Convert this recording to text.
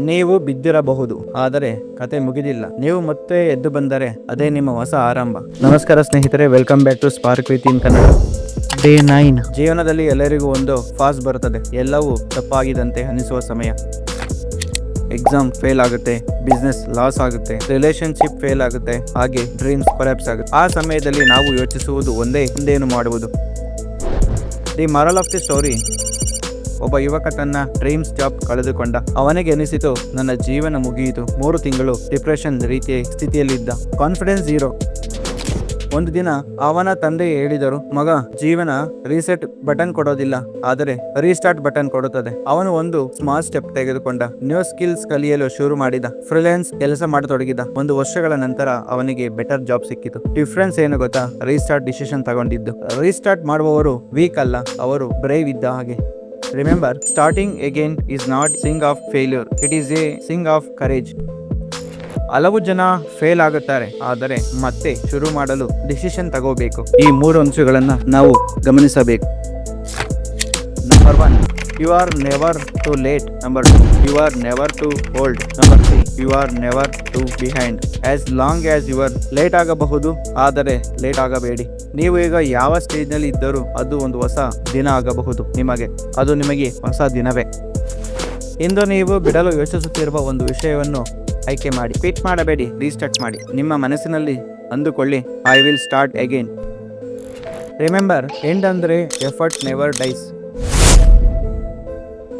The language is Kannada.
ನೀವು ಬಿದ್ದಿರಬಹುದು, ಆದರೆ ಕತೆ ಮುಗಿದಿಲ್ಲ. ನೀವು ಮತ್ತೆ ಎದ್ದು ಬಂದರೆ ಅದೇ ನಿಮ್ಮ ಹೊಸ ಆರಂಭ. ನಮಸ್ಕಾರ ಸ್ನೇಹಿತರೆ, welcome back to Spark with in Kannada. Day 9. ಜೀವನದಲ್ಲಿ ಎಲ್ಲರಿಗೂ ಒಂದು ಫಾಸ್ ಬರುತ್ತದೆ. ಎಲ್ಲವೂ ತಪ್ಪಾಗಿದಂತೆ ಅನಿಸುವ ಸಮಯ. ಎಕ್ಸಾಮ್ ಫೇಲ್ ಆಗುತ್ತೆ, ಬಿಸ್ನೆಸ್ ಲಾಸ್ ಆಗುತ್ತೆ, ರಿಲೇಶನ್ಶಿಪ್ ಫೇಲ್ ಆಗುತ್ತೆ, ಹಾಗೆ ಡ್ರೀಮ್ಸ್ ಕೊಲ್ಯಾಪ್ಸ್ ಆಗುತ್ತೆ. ಆ ಸಮಯದಲ್ಲಿ ನಾವು ಯೋಚಿಸುವುದು ಒಂದೇನು ಮಾಡುವುದು. The moral of the story: ಒಬ್ಬ ಯುವಕ ತನ್ನ ಡ್ರೀಮ್ಸ್ ಜಾಬ್ ಕಳೆದುಕೊಂಡ. ಅವನಿಗೆ ಅನಿಸಿತು, ನನ್ನ ಜೀವನ ಮುಗಿಯಿತು. 3 ತಿಂಗಳು ಡಿಪ್ರೆಷನ್ ರೀತಿಯ ಸ್ಥಿತಿಯಲ್ಲಿದ್ದ, ಕಾನ್ಫಿಡೆನ್ಸ್ ಝೀರೋ. ಒಂದು ದಿನ ಅವನ ತಂದೆ ಹೇಳಿದರು, ಮಗ, ಜೀವನ ರೀಸೆಟ್ ಬಟನ್ ಕೊಡೋದಿಲ್ಲ, ಆದರೆ ರೀಸ್ಟಾರ್ಟ್ ಬಟನ್ ಕೊಡುತ್ತದೆ. ಅವನು ಒಂದು ಸ್ಮಾಲ್ ಸ್ಟೆಪ್ ತೆಗೆದುಕೊಂಡ. ನ್ಯೂ ಸ್ಕಿಲ್ಸ್ ಕಲಿಯಲು ಶುರು ಮಾಡಿದ. ಫ್ರೀಲಾನ್ಸ್ ಕೆಲಸ ಮಾಡತೊಡಗಿದ. 1 ವರ್ಷಗಳ ನಂತರ ಅವನಿಗೆ ಬೆಟರ್ ಜಾಬ್ ಸಿಕ್ಕಿತು. ಡಿಫ್ರೆನ್ಸ್ ಏನು ಗೊತ್ತಾ? ರೀಸ್ಟಾರ್ಟ್ ಡಿಸಿಷನ್ ತಗೊಂಡಿದ್ದು. ರೀಸ್ಟಾರ್ಟ್ ಮಾಡುವವರು ವೀಕ್ ಅಲ್ಲ, ಅವರು ಬ್ರೇವ್ ಇದ್ದ ಹಾಗೆ. Remember, starting again is not sing of failure, it is a sing of courage. ಹಲವು ಜನ ಫೇಲ್ ಆಗುತ್ತಾರೆ, ಆದರೆ ಮತ್ತೆ ಶುರು ಮಾಡಲು ಡಿಸಿಷನ್ ತಗೋಬೇಕು. ಈ 3 ಅಂಶಗಳನ್ನು ನಾವು ಗಮನಿಸಬೇಕು. Number 1, you are never too late. Number 2, you are never too old. Number 3, you are never too behind. As long as you are late ಆಗಬಹುದು, ಆದರೆ ಲೇಟ್ ಆಗಬೇಡಿ. ನೀವು ಈಗ ಯಾವ ಸ್ಟೇಜ್ನಲ್ಲಿ ಇದ್ದರೂ ಅದು ಒಂದು ಹೊಸ ದಿನ ಆಗಬಹುದು. ಅದು ನಿಮಗೆ ಹೊಸ ದಿನವೇ. ಇಂದು ನೀವು ಬಿಡಲು ಯೋಚಿಸುತ್ತಿರುವ ಒಂದು ವಿಷಯವನ್ನು ಆಯ್ಕೆ ಮಾಡಿ. ಕ್ವಿಟ್ ಮಾಡಬೇಡಿ, ರೀಸ್ಟಾರ್ಟ್ ಮಾಡಿ. ನಿಮ್ಮ ಮನಸ್ಸಿನಲ್ಲಿ ಅಂದುಕೊಳ್ಳಿ, I will start again. Remember, end ಅಂದರೆ ಎಫರ್ಟ್ ನೆವರ್ ಡೈಸ್.